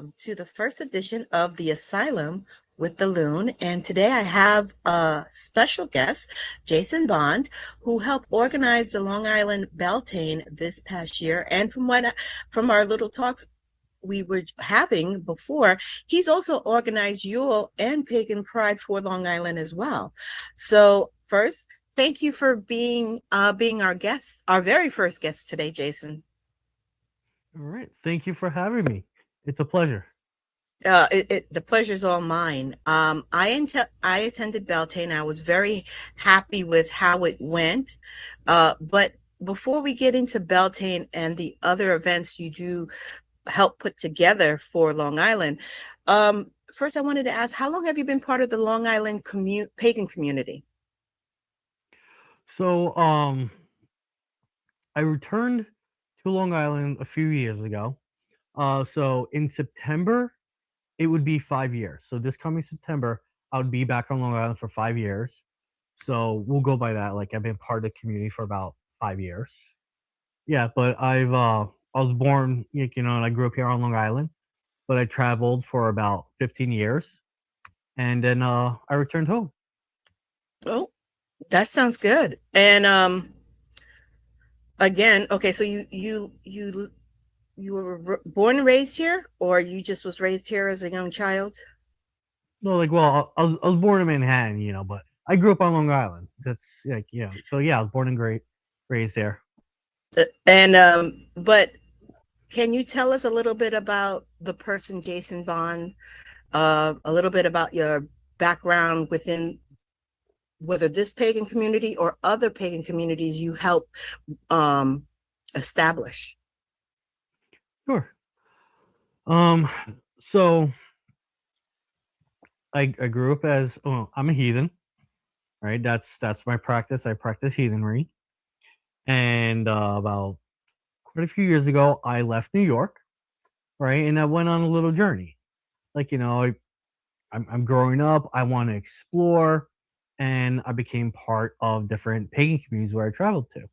welcome to the first edition of the Asylum with the Loon. And today I have a special guest, Jason Bond, who helped organize the Long Island Beltaine this past year. And from our little talks we were having before, he's also organized Yule and Pagan Pride for Long Island as well. So first, thank you for being our guest, our very first guest today, Jason. All right. Thank you for having me. It's a pleasure. The pleasure's all mine. I attended Beltane. I was very happy with how it went. But before we get into Beltane and the other events you do help put together for Long Island, first I wanted to ask, how long have you been part of the Long Island pagan community? So, I returned to Long Island a few years ago. So in September, it would be 5 years. So this coming September, I would be back on Long Island for 5 years. So we'll go by that. Like I've been part of the community for about 5 years. Yeah, but I was born, and I grew up here on Long Island, but I traveled for about 15 years, and then I returned home. Oh, that sounds good. And again, okay, so you were born and raised here, or you just was raised here as a young child? No, like, well, I was born in Manhattan, but I grew up on Long Island. That's like, so yeah, I was born and raised there. And but can you tell us a little bit about the person Jason Bond, a little bit about your background within whether this pagan community or other pagan communities you help establish? Sure. Um, so I grew up as I'm a heathen, right? That's my practice. I practice heathenry, and about quite a few years ago, I left New York, right, and I went on a little journey. Like I'm growing up. I want to explore, and I became part of different pagan communities where I traveled to.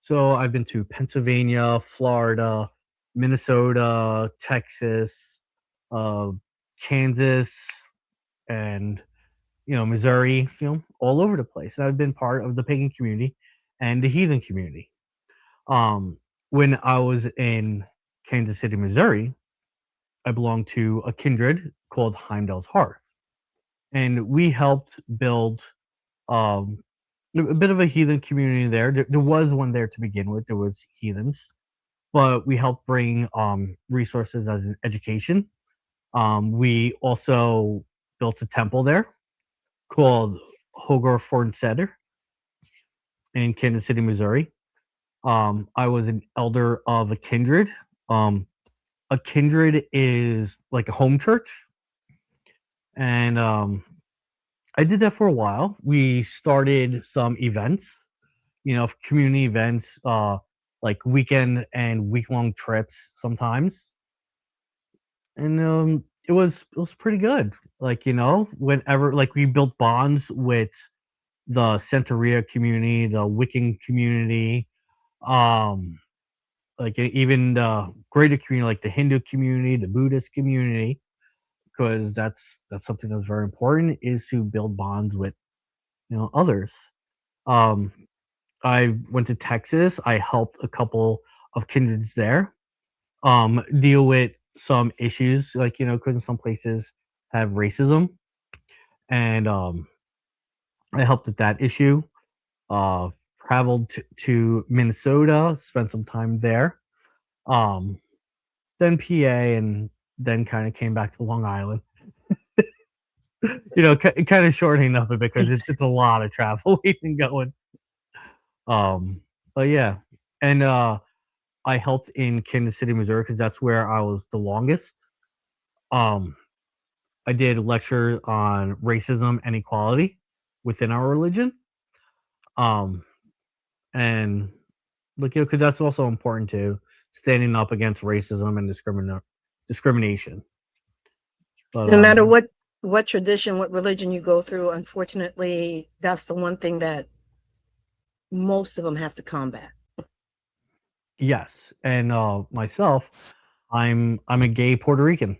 So I've been to Pennsylvania, Florida, Minnesota, Texas, uh, Kansas, and Missouri, all over the place. And I've been part of the pagan community and the heathen community. When I was in Kansas City, Missouri, I belonged to a kindred called Heimdall's Hearth, and we helped build um, a bit of a heathen community there. There was one there to begin with. There was heathens, but we helped bring resources as an education. We also built a temple there called Hogor Fornseder in Kansas City, Missouri. I was an elder of a kindred. A kindred is like a home church, and I did that for a while. We started some events, community events, like weekend and week long trips sometimes, and it was pretty good. Like whenever like we built bonds with the Santeria community, the Wiccan community, um, like even the greater community, like the Hindu community, the Buddhist community, because that's something that's very important is to build bonds with others. Um, I went to Texas. I helped a couple of kindreds there deal with some issues, like because in some places have racism, and I helped with that issue. Uh, Traveled to Minnesota, spent some time there. Um, then PA, and then kind of came back to Long Island. Kind of shortening up a bit because it's a lot of travel even going. Um, but yeah, and I helped in Kansas City, Missouri, because that's where I was the longest. Um, I did a lecture on racism and equality within our religion. Um, and look, because that's also important too, standing up against racism and discrimination. But No matter what tradition, what religion you go through, unfortunately, that's the one thing that most of them have to combat. yes, and myself, I'm a gay Puerto Rican,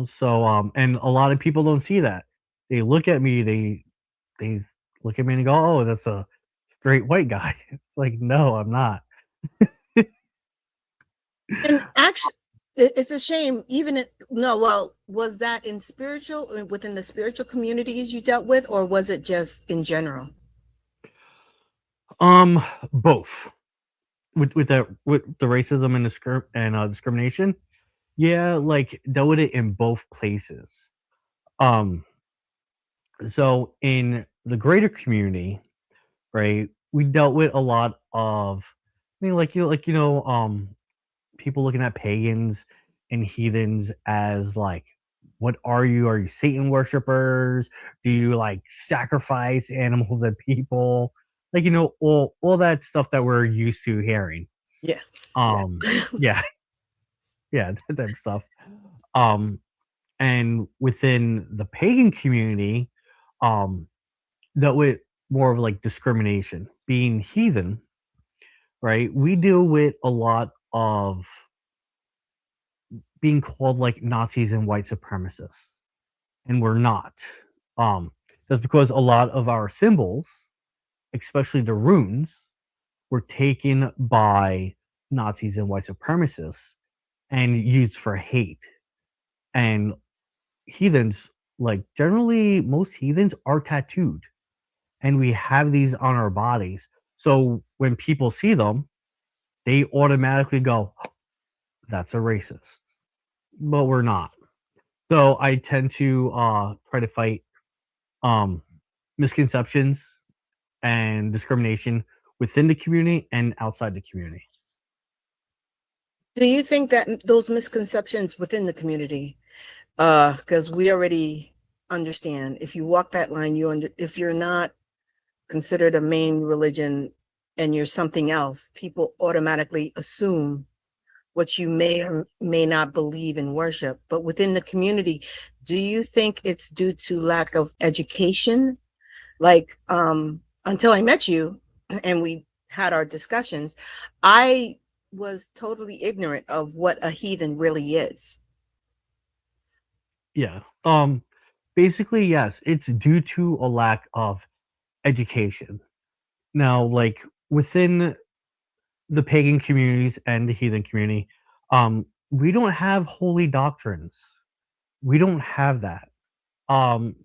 so and a lot of people don't see that. They look at me, they look at me and go, "Oh, that's a straight white guy." It's like, "No, I'm not." And actually, it's a shame. No, well, was that in spiritual, within the spiritual communities you dealt with, or was it just in general? Both. With the racism and discrimination. Yeah, like dealt with it in both places. Um, so in the greater community, right, we dealt with a lot of, I mean, people looking at pagans and heathens as like, what are you? Are you Satan worshippers? Do you like sacrifice animals and people? Like, all that stuff that we're used to hearing. Yeah. Yeah. Um, yeah, yeah, that type of stuff. Um, and within the pagan community, um, that with more of like discrimination, being heathen, right? We deal with a lot of being called like Nazis and white supremacists, and we're not. Um, that's because a lot of our symbols, especially the runes, were taken by Nazis and white supremacists and used for hate. And heathens, like generally, most heathens are tattooed, and we have these on our bodies. So when people see them, they automatically go, "That's a racist," but we're not. So I tend to try to fight um, misconceptions and discrimination within the community and outside the community. Do you think that those misconceptions within the community, because we already understand if you walk that line, if you're not considered a main religion and you're something else, people automatically assume what you may or may not believe in worship. But within the community, do you think it's due to lack of education? Like, until I met you and we had our discussions, I was totally ignorant of what a heathen really is. Yeah. Basically, yes, it's due to a lack of education. Now, like within the pagan communities and the heathen community, we don't have holy doctrines. We don't have that.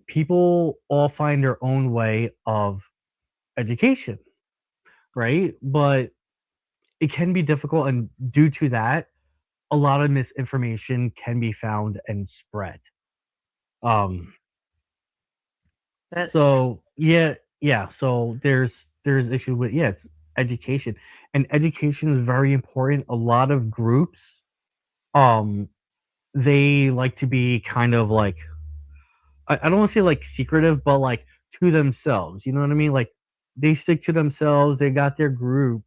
People all find their own way of education, right? But it can be difficult, and due to that, a lot of misinformation can be found and spread. Um, That's so yeah, yeah. So there's issue with, yeah, it's education, and education is very important. A lot of groups, um, they like to be kind of like, I don't want to say like secretive, but like to themselves. You know what I mean? Like they stick to themselves. They got their group,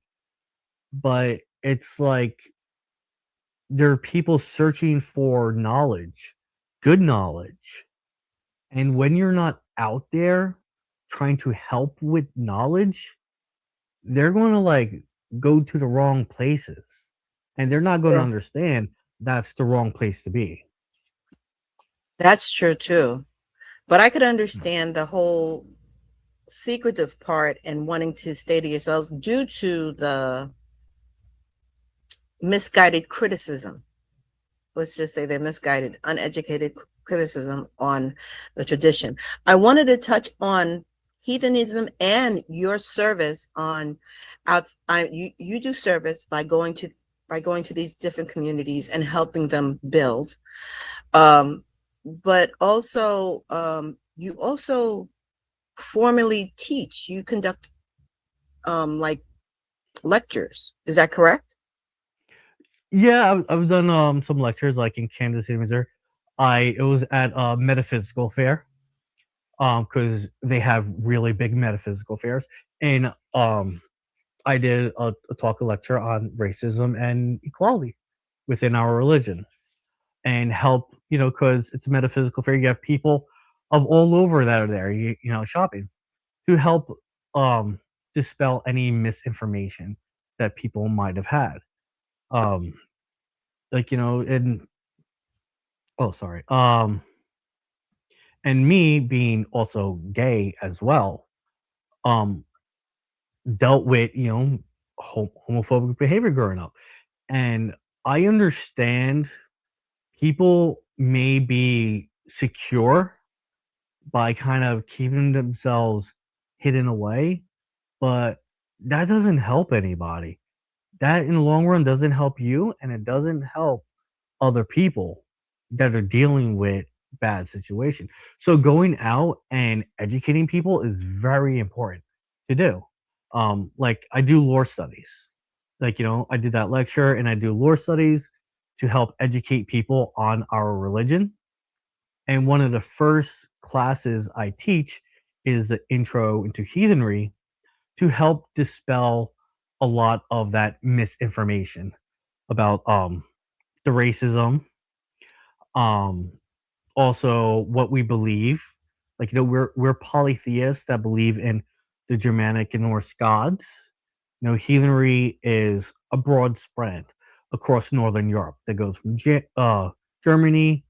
but it's like there are people searching for knowledge, good knowledge. And when you're not out there trying to help with knowledge, they're going to like go to the wrong places, and they're not going to true. understand that's the wrong place to be. That's true too. But I could understand the whole secretive part and wanting to stay to yourselves due to the misguided criticism. Let's just say they're misguided, uneducated criticism on the tradition. I wanted to touch on heathenism and your service on you do service by going to these different communities and helping them build. Um, but also you also formally teach. You conduct like lectures. Is that correct? Yeah, I've done some lectures like in Kansas City, Missouri. I It was at a metaphysical fair, because they have really big metaphysical fairs, and I did a talk, a lecture on racism and equality within our religion, and help, because it's a metaphysical fair. You have people of all over that are there, shopping to help um dispel any misinformation that people might have had. Um like, and oh, sorry. And me being also gay as well, um, dealt with, homophobic behavior growing up. And I understand people may be secure by kind of keeping themselves hidden away, but that doesn't help anybody. That in the long run doesn't help you, and it doesn't help other people that are dealing with bad situation. So going out and educating people is very important to do. Like I do lore studies. Like, I did that lecture and I do lore studies to help educate people on our religion. And one of the first classes I teach is the intro into heathenry to help dispel a lot of that misinformation about the racism, um also what we believe. Like, we're polytheists that believe in the Germanic and Norse gods. Heathenry is a broad spread across Northern Europe that goes from Germany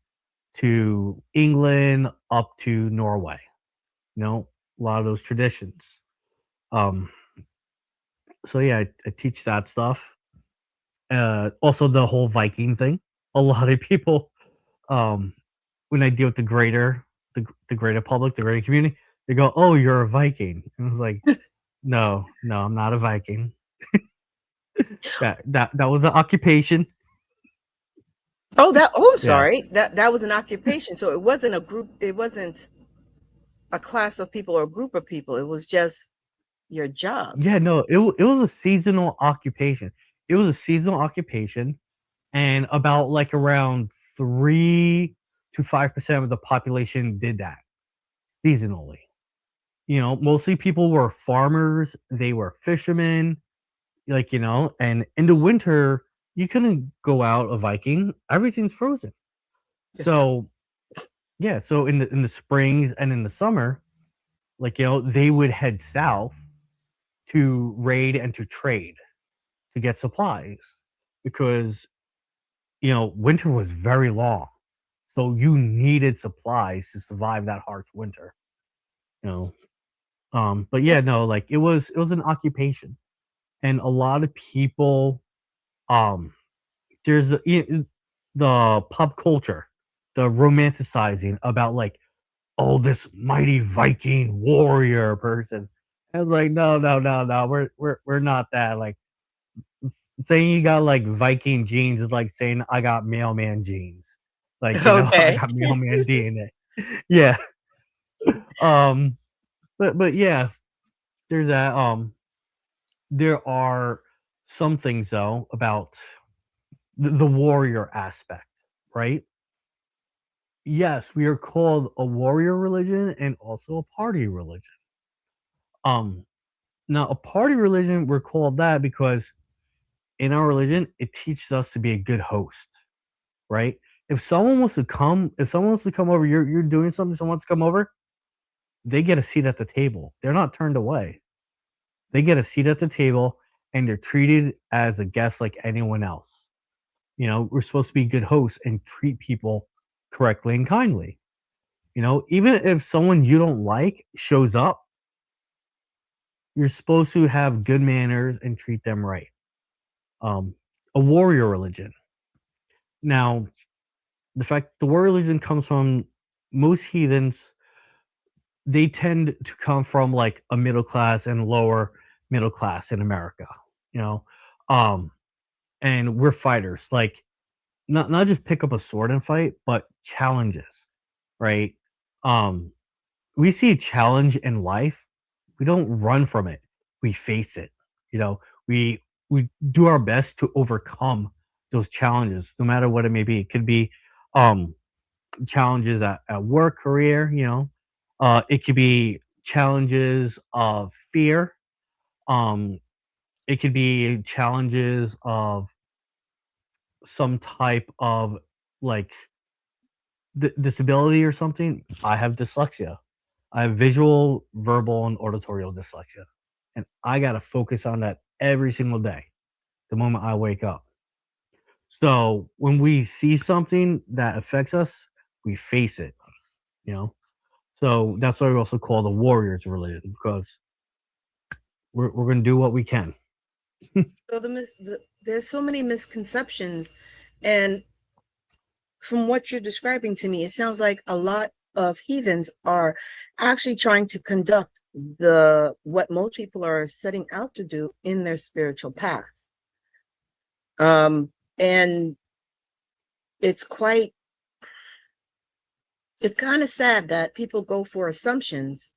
to England up to Norway. A lot of those traditions. Um, so yeah, I teach that stuff. Also, the whole Viking thing. A lot of people, um, when I deal with the greater public, the greater community, they go, "Oh, you're a Viking," and I was like, "No, no, I'm not a Viking. That was an occupation." I'm Yeah, sorry. That was an occupation. So it wasn't a group, it wasn't a class of people or a group of people. It was just your job. yeah, no, it was a seasonal occupation. It was a seasonal occupation, and about like around 3 to 5% of the population did that seasonally. Mostly people were farmers, they were fishermen, like, and in the winter, you couldn't go out a Viking. Everything's frozen. Yes. So yeah, so in the springs and in the summer, like, they would head south to raid and to trade to get supplies because winter was very long. So you needed supplies to survive that harsh winter. You know. But yeah, no, like it was an occupation. And a lot of people, um there's the pop culture, the romanticizing about like, oh, this mighty Viking warrior person. And like, no, no, no, no, we're not that. Like, saying you got like Viking genes is like saying I got mailman genes. Like, I Okay. got mailman DNA. Yeah. Um, but yeah, there's that. There are some things though about the warrior aspect, right? Yes, we are called a warrior religion and also a party religion. Um, Now a party religion, we're called that because in our religion, it teaches us to be a good host, right? If someone wants to come over, you're doing something, someone wants to come over, they get a seat at the table. They're not turned away. They get a seat at the table and they're treated as a guest like anyone else. We're supposed to be good hosts and treat people correctly and kindly. Even if someone you don't like shows up, you're supposed to have good manners and treat them right. Um, a warrior religion. Now, the warrior religion comes from most heathens. They tend to come from like a middle class and lower middle class in America. You know, um, and we're fighters. Like, not just pick up a sword and fight, but challenges, right? Um, we see a challenge in life, we don't run from it. We face it. You know, we do our best to overcome those challenges, no matter what it may be. It could be um challenges at work, career, it could be challenges of fear. Um, it could be challenges of some type of like disability or something. I have dyslexia. I have visual, verbal, and auditorial dyslexia. And I got to focus on that every single day, the moment I wake up. So when we see something that affects us, we face it, you know. So that's why we also call the warriors religion, because we're going to do what we can. So there's so many misconceptions, and from what you're describing to me, it sounds like a lot of heathens are actually trying to conduct the what most people are setting out to do in their spiritual path. And it's quite it's kind of sad that people go for assumptions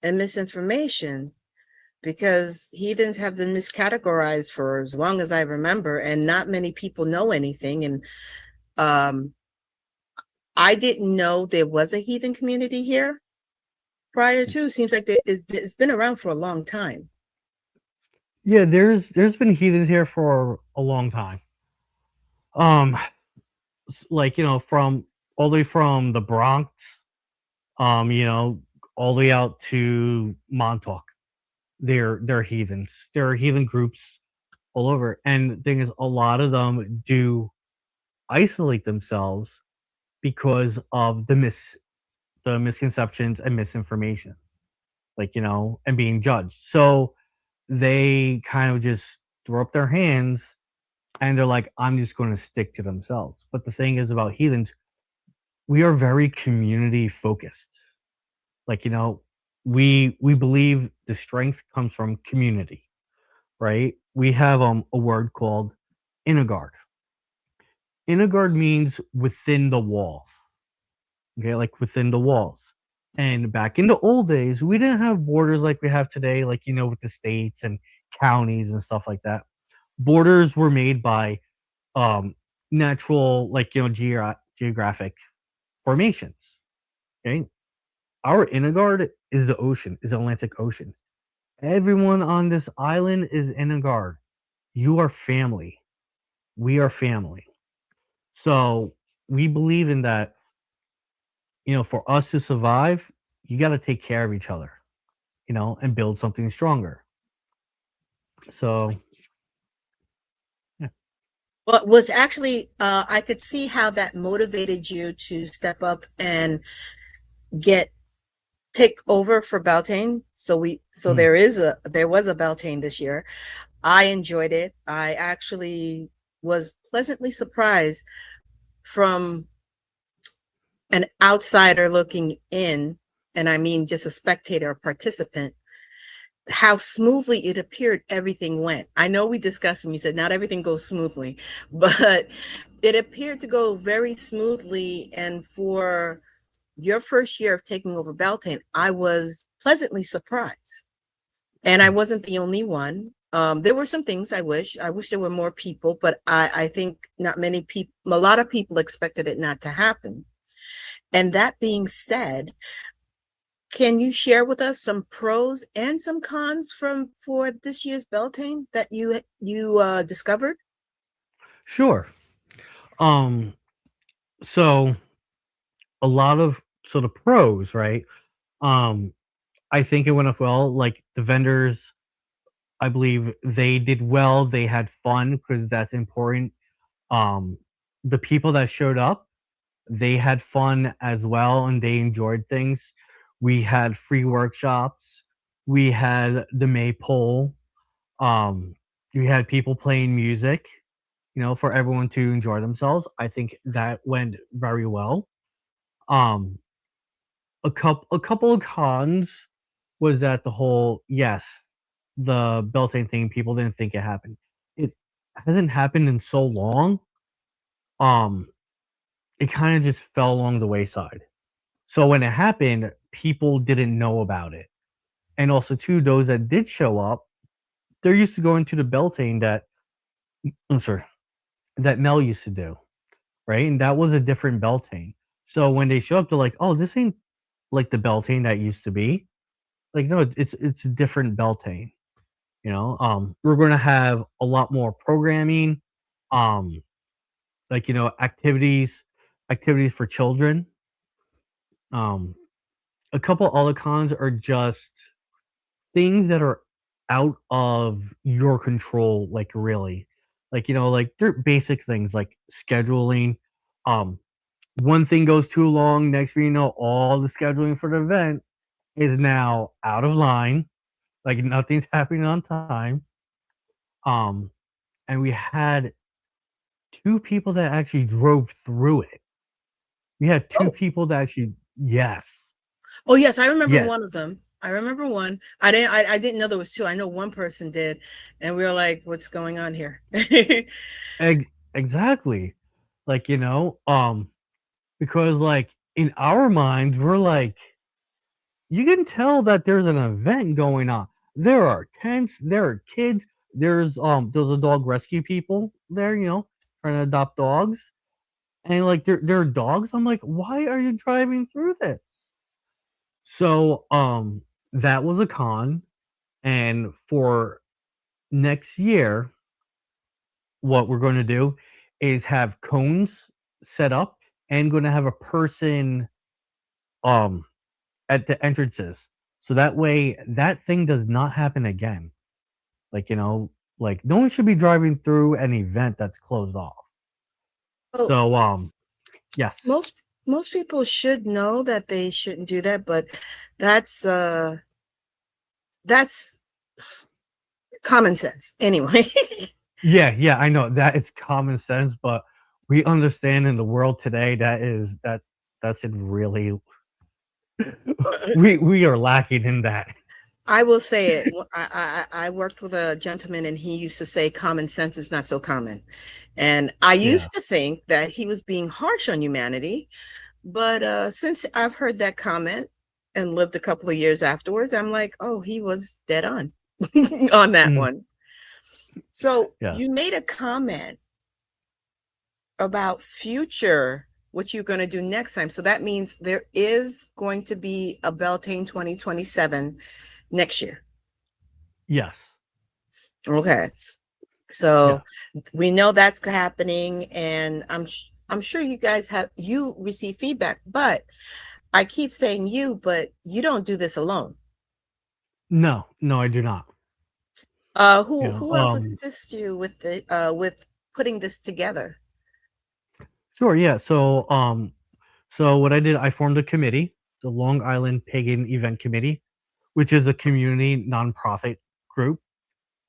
and misinformation, because heathens have been miscategorized for as long as I remember, and not many people know anything. And um, I didn't know there was a heathen community here prior to. Seems like it's been around for a long time. Yeah, there's been heathens here for a long time. Um, like from all the way from the Bronx, all the way out to Montauk. They're heathens. There are heathen groups all over, and the thing is, a lot of them do isolate themselves because of the misconceptions and misinformation, and being judged. So they kind of just throw up their hands and they're like, I'm just going to stick to themselves. But the thing is about heathens, we are very community focused. We believe the strength comes from community, right? We have a word called inagard. Inagard means within the walls. Okay, like within the walls. And back in the old days, we didn't have borders like we have today, with the states and counties and stuff like that. Borders were made by natural, geographic formations. Okay, our inner is the ocean, is the Atlantic Ocean. Everyone on this island is inner. You are family. We are family. So we believe in that. For us to survive, you got to take care of each other, and build something stronger. So, yeah. Well, it was actually I could see how that motivated you to step up and get take over for Beltaine. So Mm. there was a Beltaine this year. I enjoyed it. I actually was pleasantly surprised from an outsider looking in, and I mean just a spectator or participant, how smoothly it appeared everything went. I know we discussed and you said not everything goes smoothly, but it appeared to go very smoothly. And for your first year of taking over Beltane, I was pleasantly surprised. And I wasn't the only one. There were some things I wish there were more people, but I think not many people, a lot of people expected it not to happen. And that being said, can you share with us some pros and some cons from for this year's Beltane that you discovered? Sure. Um, so a lot of so the pros, right? Um, I think it went up well. Like the vendors, I believe they did well. They had fun because that's important. Um, the people that showed up, they had fun as well and they enjoyed things. We had free workshops. We had the maypole. Um, we had people playing music, for everyone to enjoy themselves. I think that went very well. Um, a couple of cons was that the Beltane thing, people didn't think it happened. It hasn't happened in so long. Um, it kind of just fell along the wayside. So when it happened, people didn't know about it. And also too, those that did show up, they're used to going to the Beltane I'm sorry, that Mel used to do, right? And that was a different Beltane. So when they show up, they're like, "Oh, this ain't like the Beltane that used to be." Like, no, it's a different Beltane. We're going to have a lot more programming, um, activities for children. Um, a couple other cons are just things that are out of your control, like really. like like they're basic things like scheduling. Um, one thing goes too long, next thing you know, all the scheduling for the event is now out of line. Like nothing's happening on time. Um, and we had two people that actually drove through it. We had two Oh, people that actually, yes, oh yes, I remember yes, one of them. I remember one. I didn't know there was two. I know one person did, and we were like, "What's going on here?" exactly. Like because like in our minds, we're like, you can tell that there's an event going on. There are tents, there are kids, there's a dog rescue people there, trying to adopt dogs. And like there are dogs. I'm like, why are you driving through this? So that was a con. And for next year, what we're going to do is have cones set up and going to have a person um at the entrances. So that way that thing does not happen again. Like, like no one should be driving through an event that's closed off. Well, So yes. most people should know that they shouldn't do that, but that's uh that's common sense anyway. Yeah, I know that it's common sense, but we understand in the world today that's in really we are lacking in that. I will say it. I worked with a gentleman and he used to say common sense is not so common. And I Yeah. used to think that he was being harsh on humanity, but since I've heard that comment and lived a couple of years afterwards, I'm like, oh, he was dead on on that Mm, one. So yes. you made a comment about future, what you're going to do next time. So that means there is going to be a Beltane 2027 next year. Yes. Okay. Yeah. So we know that's happening, and I'm sure you guys you receive feedback, but I keep saying you, but you don't do this alone. No, I do not. Who You know, who else assists you with the with putting this together? sure, yeah. So what I did, I formed a committee, the Long Island Pagan Event Committee, which is a community nonprofit group,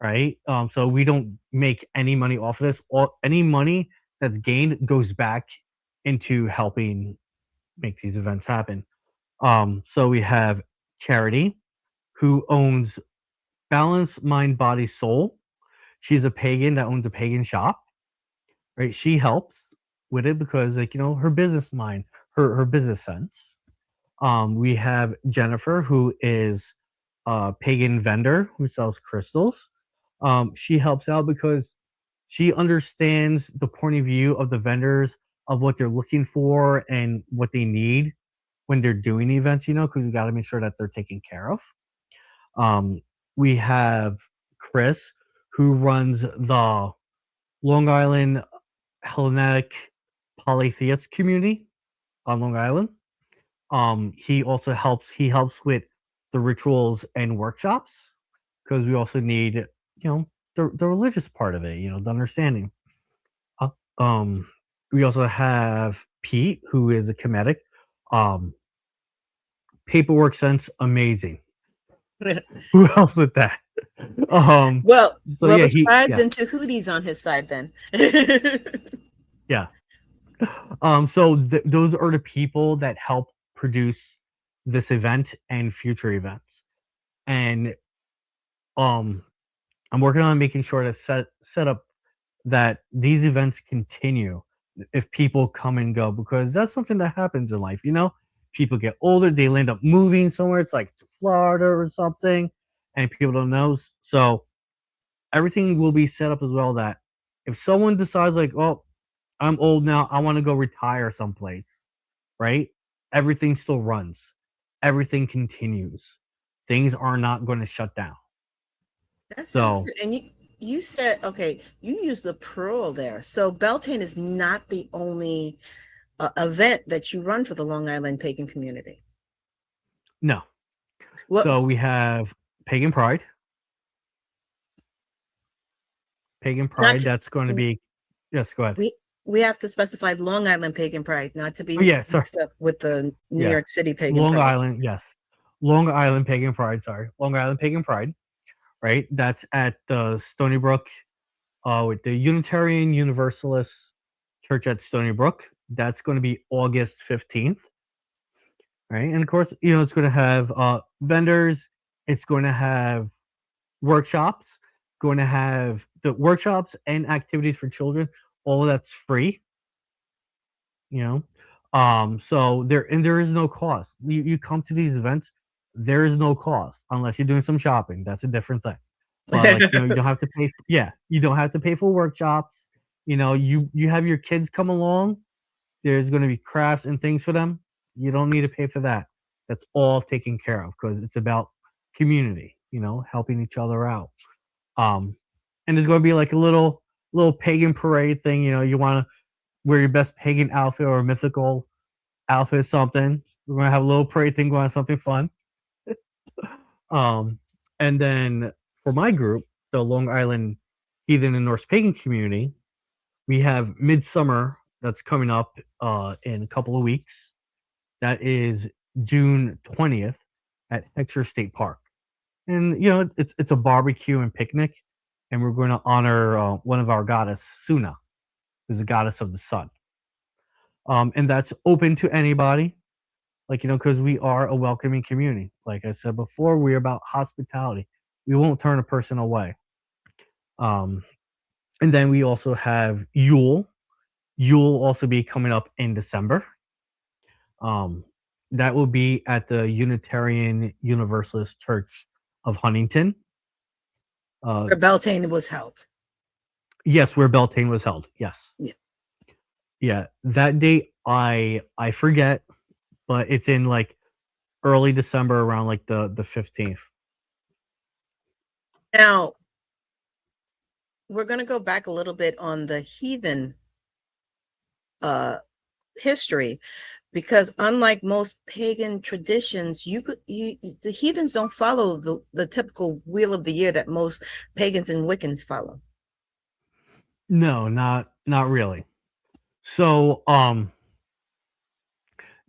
right? So we don't make any money off of this. Any money that's gained goes back into helping make these events happen. So we have Charity, who owns Balance Mind Body Soul. She's a pagan that owns a pagan shop, right? She helps with it because, like, her business mind, her business sense. We have Jennifer, who is a pagan vendor who sells crystals. She helps out because she understands the point of view of the vendors of what they're looking for and what they need when they're doing events, because we got to make sure that they're taken care of. Um, we have Chris, who runs the Long Island Hellenic Polytheist community on Long Island. He helps with the rituals and workshops because we also need the religious part of it, the understanding. Uh, um, we also have Pete, who is a comedic. Um, paperwork sense, amazing. Who helps with that? So Well, yeah, the he scribes yeah and Tahuti's on his side then. yeah. So those are the people that help produce this event and future events. And um, I'm working on making sure to set up that these events continue if people come and go, because that's something that happens in life. People get older, they end up moving somewhere. It's like to Florida or something, and people don't know. So everything will be set up as well that if someone decides like, oh, I'm old now, I want to go retire someplace, right? Everything still runs. Everything continues. Things are not going to shut down. That sounds So good. And you said, okay, you used the plural there. So Beltane is not the only event that you run for the Long Island Pagan Community. no. What? So we have Pagan Pride. Pagan Not Pride. to, That's going to be, yes, go ahead. we have to specify Long Island Pagan Pride, not to Oh be yeah, sorry. mixed up with the New Yeah, York City Pagan Long Pride. Island. Yes, Long Island Pagan Pride. Sorry, Long Island Pagan Pride. Right. That's at the Stony Brook, with the Unitarian Universalist Church at Stony Brook. That's going to be August 15th. Right, and of course, it's going to have vendors. It's going to have workshops. Going to have the workshops and activities for children. All of that's free. you know so there is no cost. You come to these events, there is no cost unless you're doing some shopping. That's a different thing. But like, you don't have to pay you don't have to pay for workshops. You have your kids come along. There's going to be crafts and things for them. You don't need to pay for that. That's all taken care of because it's about community, helping each other out. And there's going to be like a little pagan parade thing. You want to wear your best pagan outfit or mythical outfit, something. We're gonna have a little parade thing going on, something fun. And then for my group, the Long Island Heathen and Norse Pagan Community, we have Midsummer that's coming up in a couple of weeks. That is June 20th at Heckscher State Park. And it's a barbecue and picnic, and we're going to honor one of our goddess, Suna, who's the goddess of the sun. And that's open to anybody, because we are a welcoming community. Like I said before, we're about hospitality. We won't turn a person away. And then we also have Yule. Yule will also be coming up in December. That will be at the Unitarian Universalist Church of Huntington. Where Beltaine was held. Yes, where Beltaine was held. Yes. Yeah. That date I forget, but it's in like early December, around like the 15th. Now, we're going to go back a little bit on the heathen history, because unlike most pagan traditions, the heathens don't follow the typical wheel of the year that most pagans and Wiccans follow. No, not really. So,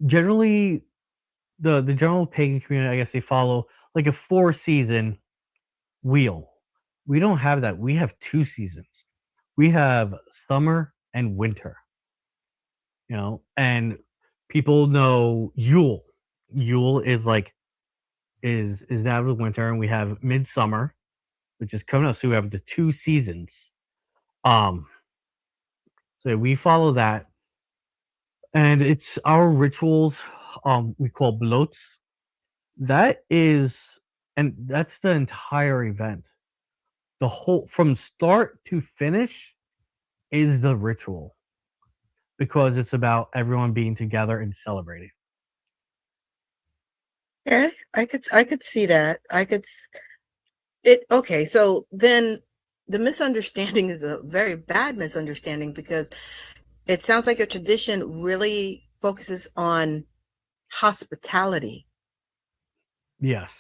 generally, the general pagan community, I guess, they follow like a 4-season wheel. We don't have that. We have 2 seasons. We have summer and winter. And people know Yule. Yule is like is that with winter, and we have midsummer, which is coming up. So we have the 2 seasons. So we follow that, and it's our rituals. We call bloats. And that's the entire event. The whole, from start to finish, is the ritual, because it's about everyone being together and celebrating. Yeah, I could see that. Okay, so then the misunderstanding is a very bad misunderstanding, because it sounds like your tradition really focuses on hospitality, Yes.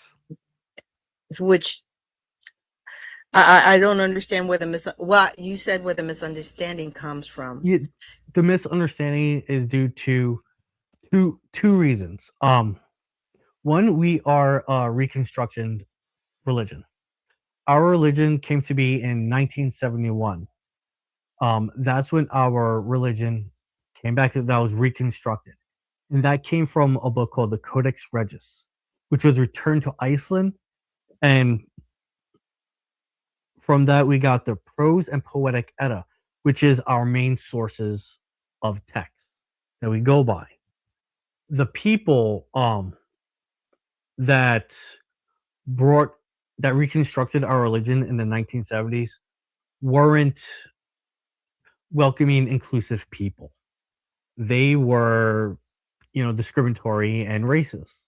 which I don't understand where you said where the misunderstanding comes from. The misunderstanding is due to two reasons. One, we are a Reconstruction religion. Our religion came to be in 1971. That's when our religion came back. That was reconstructed, and that came from a book called the Codex Regius, which was returned to Iceland, and from that we got the Prose and Poetic Edda, which is our main sources of text that we go by. The people that brought that reconstructed our religion in the 1970s weren't welcoming, inclusive people. They were, discriminatory and racist.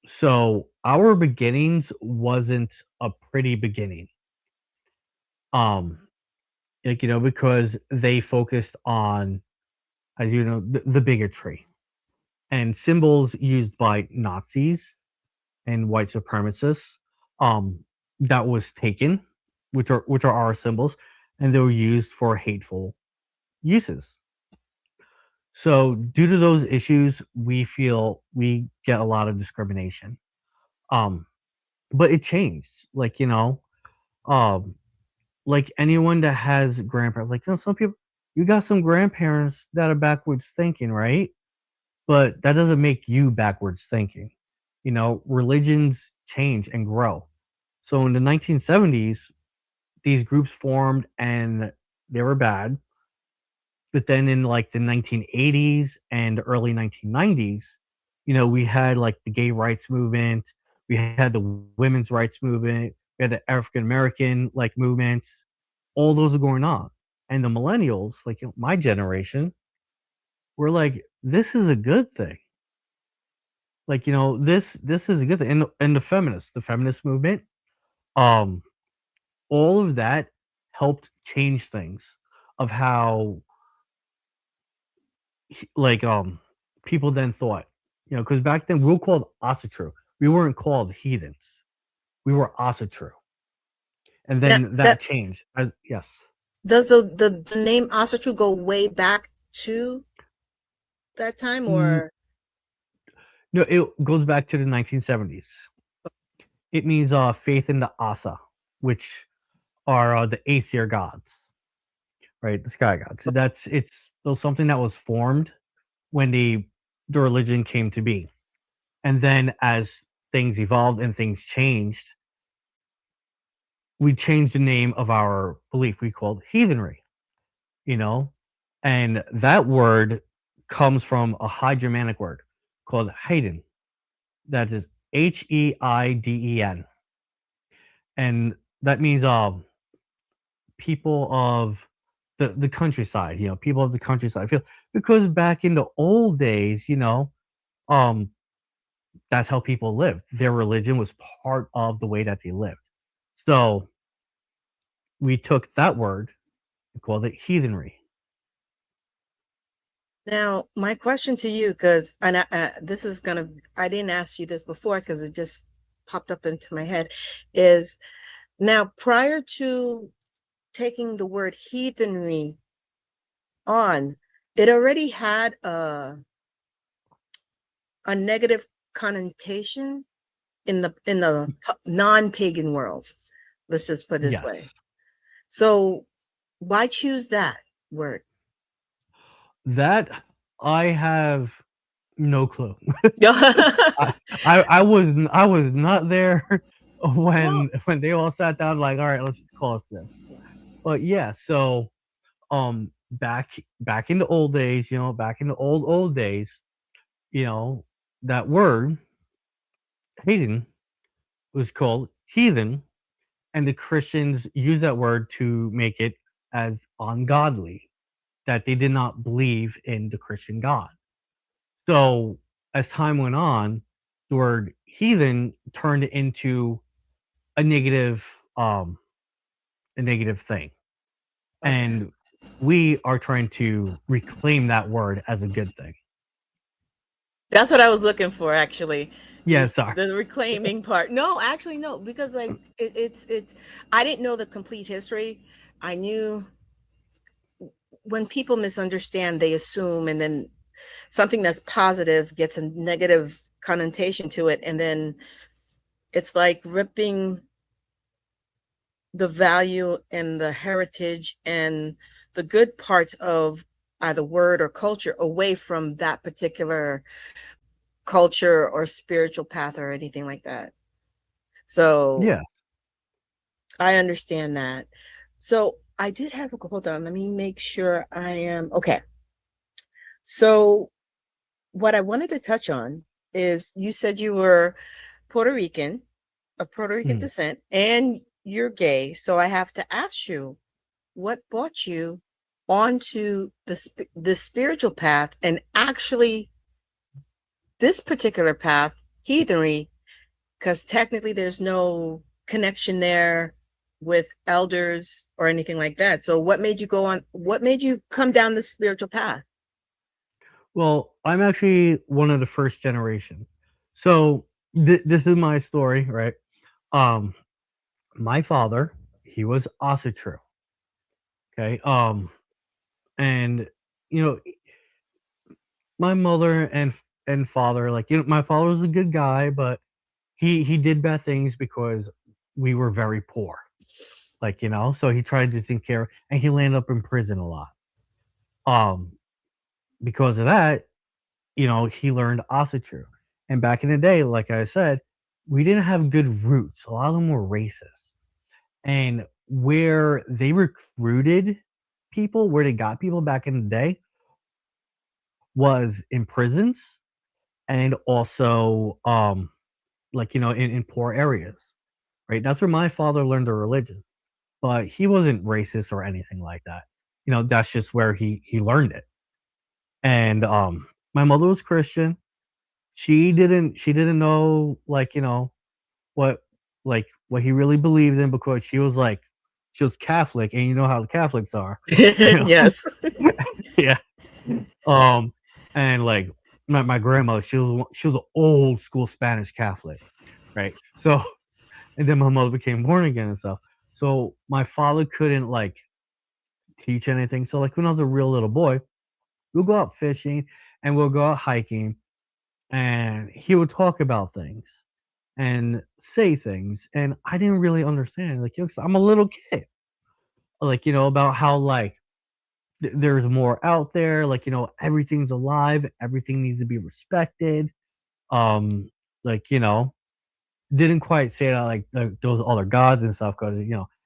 So our beginnings wasn't a pretty beginning. Because they focused on, as you know, the bigotry and symbols used by Nazis and white supremacists. That was taken. which are our symbols, and they were used for hateful uses. So due to those issues, we feel we get a lot of discrimination. Um, but it changed. Um, like anyone that has grandparents, some people, you got some grandparents that are backwards thinking, right? But that doesn't make you backwards thinking. Religions change and grow. So in the 1970s, these groups formed and they were bad. But then in like the 1980s and early 1990s, we had like the gay rights movement, we had the women's rights movement, we had the African American like movements. All those are going on. And the millennials, like my generation, were like, this is a good thing. This is a good thing. And the feminist movement, um, all of that helped change things of how like people then thought, because back then we were called Asatru. We weren't called heathens. We were Asatru. And Now, then that that changed. Yes. does the name Asatru go way back to that time, Mm, or no, it goes back to the 1970s. It means faith in the Asa, which are the Aesir gods, right? The sky gods. It's something that was formed when the religion came to be. And then as things evolved and things changed, we changed the name of our belief. We called heathenry, you know, and that word comes from a High Germanic word called Heiden. That is Heiden, and that means people of the countryside. People of the countryside. I feel because back in the old days, um, that's how people lived. Their religion was part of the way that they lived. So we took that word and called it heathenry. now my question to you, because and this is gonna, I didn't ask you this before because it just popped up into my head, is now prior to taking the word heathenry on, it already had a negative connotation in the non-pagan world. Let's just put it this Yes. way. So why choose that word? That I have no clue. Well, I was not there when they all sat down like, all right, let's just call us this. But yeah, so back in the old days, back in the old days, you know, that word Hayden was called heathen, and the Christians used that word to make it as ungodly, that they did not believe in the Christian God. So as time went on, the word heathen turned into a negative um a negative thing. okay. And we are trying to reclaim that word as a good thing. That's what I was looking for, actually. Yeah, sorry. The reclaiming part. No, actually, no, because like it's I didn't know the complete history. I knew when people misunderstand, they assume, and then something that's positive gets a negative connotation to it, and then it's like ripping the value and the heritage and the good parts of either word or culture away from that particular culture or spiritual path or anything like that. So Yeah. I understand that. So I did have a, hold on, let me make sure I am okay. So what I wanted to touch on is you said you were Puerto Rican, of Puerto Rican Mm. descent, and you're gay. So I have to ask you, what brought you onto the spiritual path, and actually this particular path, heathenry, because technically there's no connection there with elders or anything like that. So what made you go on, what made you come down the spiritual path? Well, I'm actually one of the first generation. So this is my story, right? Um, my father, he was also true. Okay. And you know, my mother and father, like, my father was a good guy, but he did bad things because we were very poor. Like, so he tried to take care, and he landed up in prison a lot. Um, because of that, he learned Asatru. And back in the day, like I said, we didn't have good roots. A lot of them were racist. And where they recruited people, where they got people back in the day, was in prisons, and also like, in poor areas. Right. That's where my father learned the religion. But he wasn't racist or anything like that. That's just where he learned it. And my mother was Christian. She didn't know, like, what what he really believed in, because she was Catholic, and you know how the Catholics are. you know Yes. yeah. um and like, my grandmother, she was an old school Spanish Catholic, right? So, and then my mother became born again and stuff. So my father couldn't, like, teach anything. So, like, when I was a real little boy, we'll go out fishing and we'll go out hiking, and he would talk about things and say things, and I didn't really understand. Like, 'cause I'm a little kid, like, about how, like, there's more out there. Like, everything's alive, everything needs to be respected. Um, like, didn't quite say that, like, those other gods and stuff, because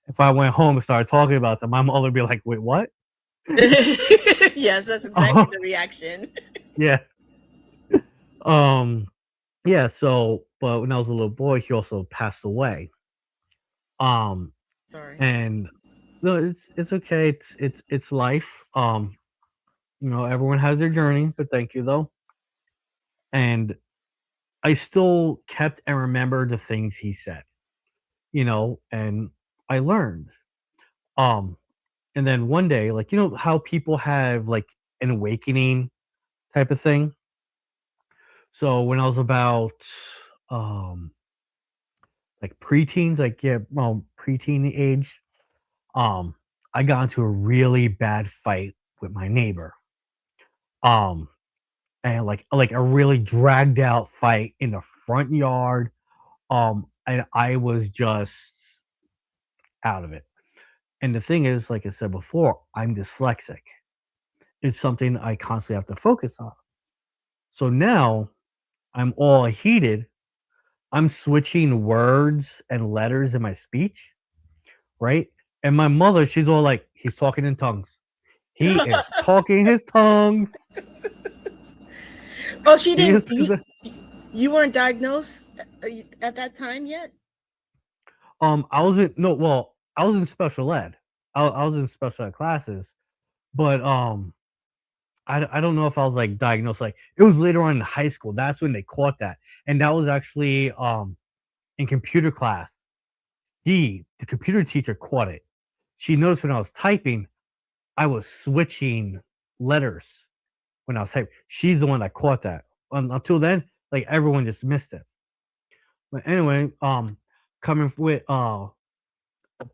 if I went home and started talking about them, my mother would be like, "Wait, what?" Yes, that's exactly Oh, the reaction. yeah. Um, yeah. So, but when I was a little boy, he also passed away. Um, Sorry. and no, it's okay. It's life. Everyone has their journey, but thank you though. And I still kept and remember the things he said. And I learned. Um, and then one day, like, how people have, like, an awakening type of thing. So when I was about um like preteens, like, yeah, well, preteen age, um, I got into a really bad fight with my neighbor. Um, and like a really dragged out fight in the front yard. And I was just out of it. And the thing is, like I said before, I'm dyslexic. It's something I constantly have to focus on. So now I'm all heated. I'm switching words and letters in my speech, right? And my mother, she's all like, he's talking in tongues. He is talking his tongues. Oh, she He is didn't. You weren't diagnosed at that time yet? I was in no, well, I was in special ed. I was in special ed classes, but I don't know if I was, like, diagnosed. Like, it was later on in high school. That's when they caught that, and that was actually in computer class. The computer teacher caught it. She noticed when I was typing, I was switching letters when I was typing. She's the one that caught that. Until then, like, everyone just missed it. But anyway, coming with a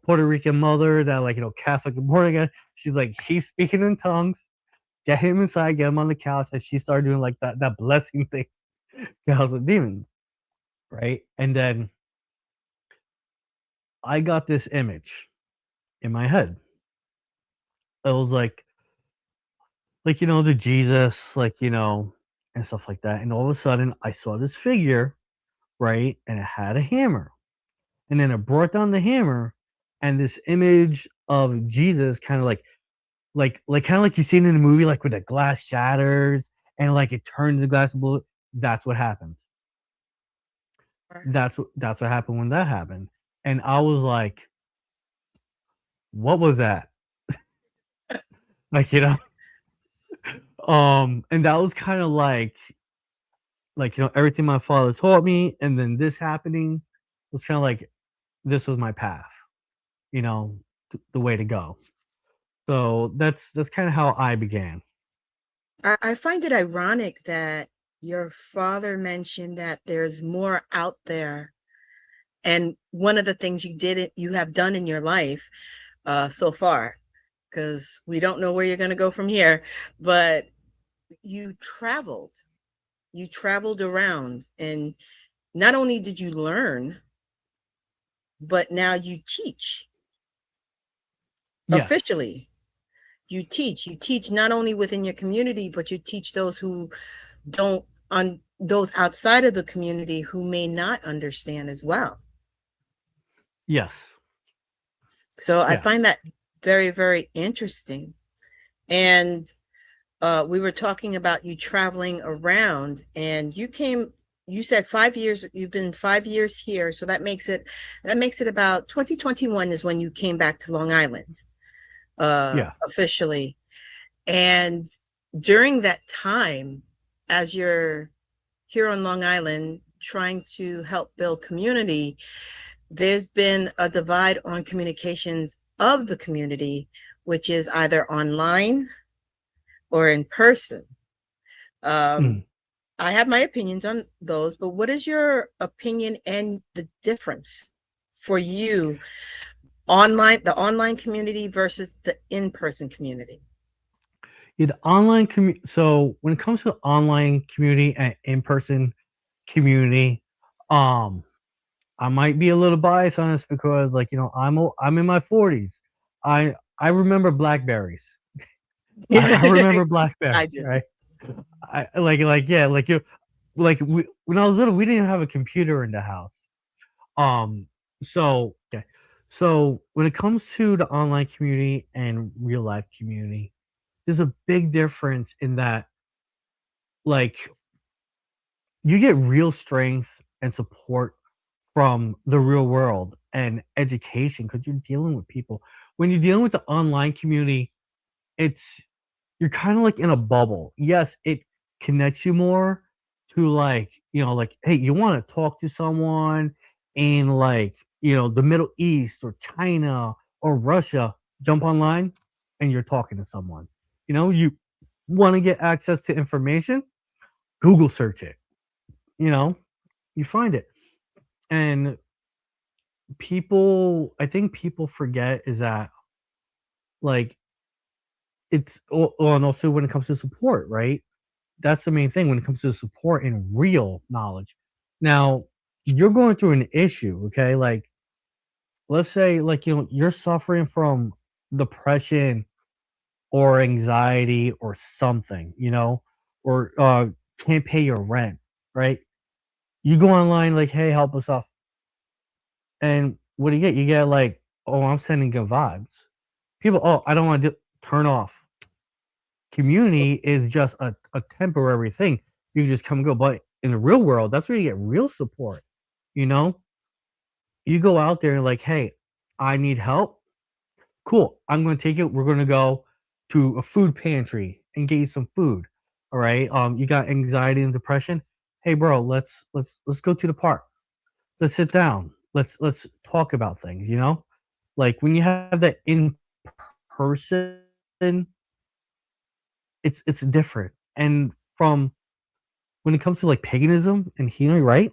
Puerto Rican mother that, like, Catholic and born again, she's like, he's speaking in tongues. Get him inside, get him on the couch, and she started doing, like, that blessing thing. I was a demon, right? And then I got this image in my head. It was like, the Jesus, like, and stuff like that. And all of a sudden, I saw this figure, right, and it had a hammer, and then it brought down the hammer, and this image of Jesus, kind of like kind of like you seen in the movie, like, when the glass shatters and, like, it turns the glass blue. That's what happened. That's what happened when that happened. And I was like, what was that? Like, and that was kind of like, everything my father taught me, and then this happening was kind of like, this was my path, you know, the way to go. So that's kind of how I began. I find it ironic that your father mentioned that there's more out there and one of the things you have done in your life so far, because we don't know where you're going to go from here, but you traveled. You traveled around, and not only did you learn, but now you teach Yes. officially. You teach not only within your community, but you teach those who don't on those outside of the community who may not understand as well. Yes. So I Yes. find that very, very interesting. And we were talking about you traveling around, and you said 5 years, you've been 5 years here. So that makes it about 2021 is when you came back to Long Island, Yeah. officially. And during that time, as you're here on Long Island trying to help build community, there's been a divide on communications of the community, which is either online or in person. Um, Mm. I have my opinions on those, but what is your opinion and the difference for you the online community versus the in-person community? Yeah, the online community. So when it comes to online community and in-person community, um, I might be a little biased on this because, like, I'm in my 40s. I remember Blackberries. I remember I Blackberry, do. right? I like yeah, when I was little, we didn't have a computer in the house. Um, so okay, so when it comes to the online community and real life community, there's a big difference in that, like, you get real strength and support from the real world and education because you're dealing with people. When you're dealing with the online community, it's you're kind of like in a bubble. Yes, it connects you more to, like, like, hey, you want to talk to someone in, like, the Middle East or China or Russia, jump online and you're talking to someone. You want to get access to information, Google search it, you know, you find it. And I think people forget is that, like, and also when it comes to support, right? That's the main thing when it comes to support and real knowledge. Now, you're going through an issue, okay? Like, let's say, like, you're suffering from depression or anxiety or something, or can't pay your rent, right? You go online, like, hey, help us out. And what do you get? You get, like, oh, I'm sending good vibes. People, oh, I don't want to turn off. Community is just a temporary thing. You just come and go. But in the real world, that's where you get real support. You know, you go out there and, like, hey, I need help. Cool. I'm going to take it. We're going to go to a food pantry and get you some food. All right. You got anxiety and depression. Hey, bro, let's go to the park. Let's sit down. Let's talk about things. Like when you have that in person, it's different. And from when it comes to, like, paganism and healing, right?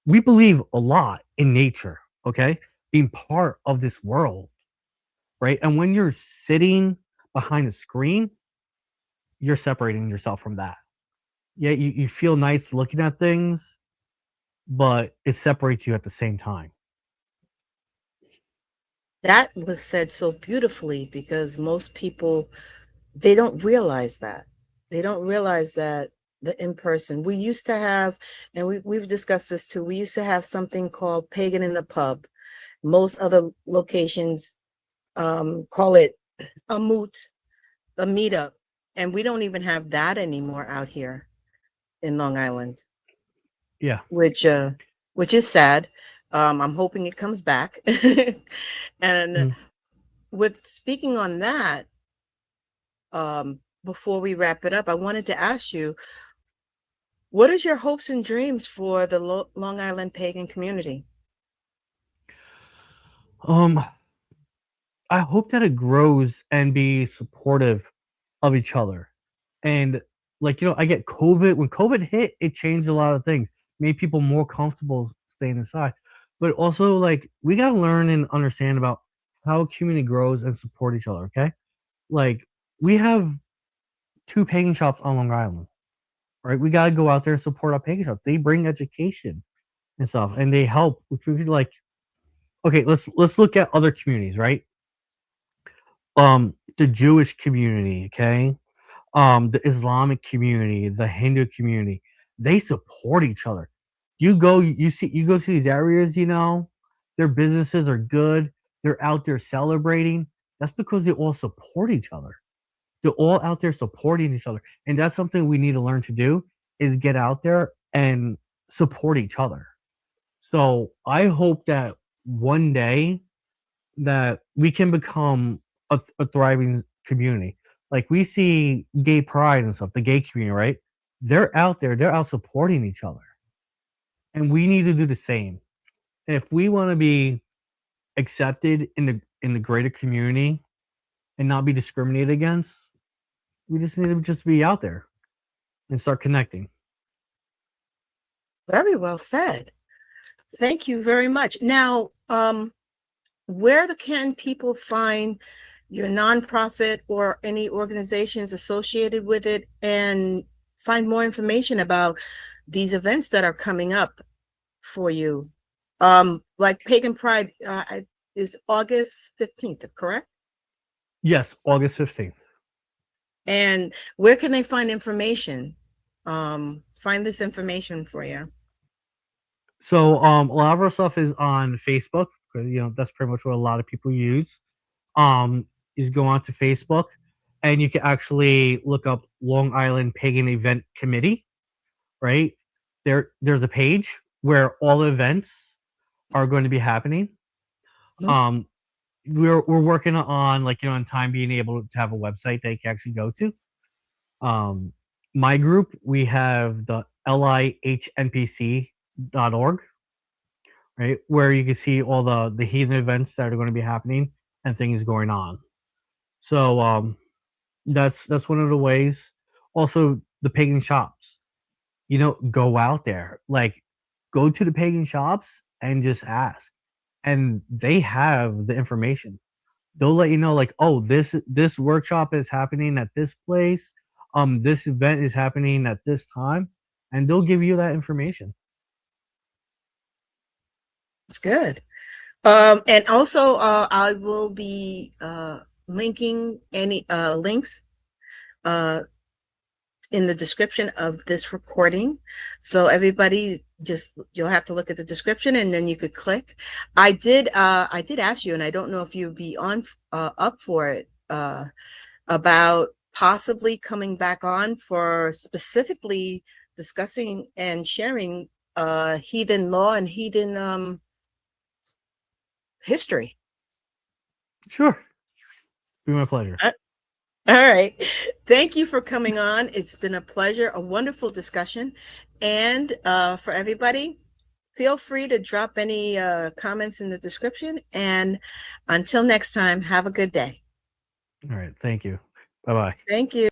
We believe a lot in nature, okay? Being part of this world, right? And when you're sitting behind a screen, you're separating yourself from that. Yeah, you feel nice looking at things, but it separates you at the same time. That was said so beautifully because most people, they don't realize that. They don't realize that the in person. We used to have, and we've discussed this too, we used to have something called Pagan in the Pub. Most other locations call it a moot, a meetup. And we don't even have that anymore out here in Long Island, Yeah. which which is sad. I'm hoping it comes back. And Mm. with speaking on that, before we wrap it up, I wanted to ask you, what is your hopes and dreams for the Long Island pagan community? Um, I hope that it grows and be supportive of each other. And, like, I get COVID. When COVID hit, it changed a lot of things, made people more comfortable staying inside. but also like we gotta learn and understand about how a community grows and support each other. Okay, like we have two pagan shops on Long Island, right? We gotta go out there and support our pagan shops. They bring education and stuff, and they help. Like, okay, let's look at other communities, right? The Jewish community, okay, the Islamic community, the Hindu community, they support each other. You go, you go to these areas, their businesses are good. They're out there celebrating. That's because they all support each other. They're all out there supporting each other, and that's something we need to learn to do is get out there and support each other. So I hope that one day that we can become a thriving community. Like we see gay pride and stuff, the gay community, right? They're out there, they're out supporting each other. And we need to do the same. If we want to be accepted in the greater community and not be discriminated against, we just need to just be out there and start connecting. Very well said. Thank you very much. Now, where can people find your nonprofit or any organizations associated with it and find more information about these events that are coming up for you? Like Pagan Pride is August 15th, correct? Yes, August 15th. And where can they find information? Find this information for you. So a lot of our stuff is on Facebook, because that's pretty much what a lot of people use. Is go on to Facebook and you can actually look up Long Island Pagan Event Committee, right? There's a page where all the events are going to be happening. Mhm. We're working on in time being able to have a website they can actually go to. My group, we have the lihnpc.org, right, where you can see all the heathen events that are going to be happening and things going on. So that's one of the ways. Also, the pagan shops. Go out there, like go to the pagan shops and just ask, and they have the information. They'll let you know, like, oh, this workshop is happening at this place. This event is happening at this time, and they'll give you that information. It's good. And also, I will be linking any links in the description of this recording. So everybody you'll have to look at the description and then you could click. I did ask you, and I don't know if you'd be on up for it, about possibly coming back on for specifically discussing and sharing heathen law and heathen history. Sure. Be my pleasure. All right. Thank you for coming on. It's been a pleasure, a wonderful discussion. And for everybody, feel free to drop any comments in the description. And until next time, have a good day. All right. Thank you. Bye-bye. Thank you.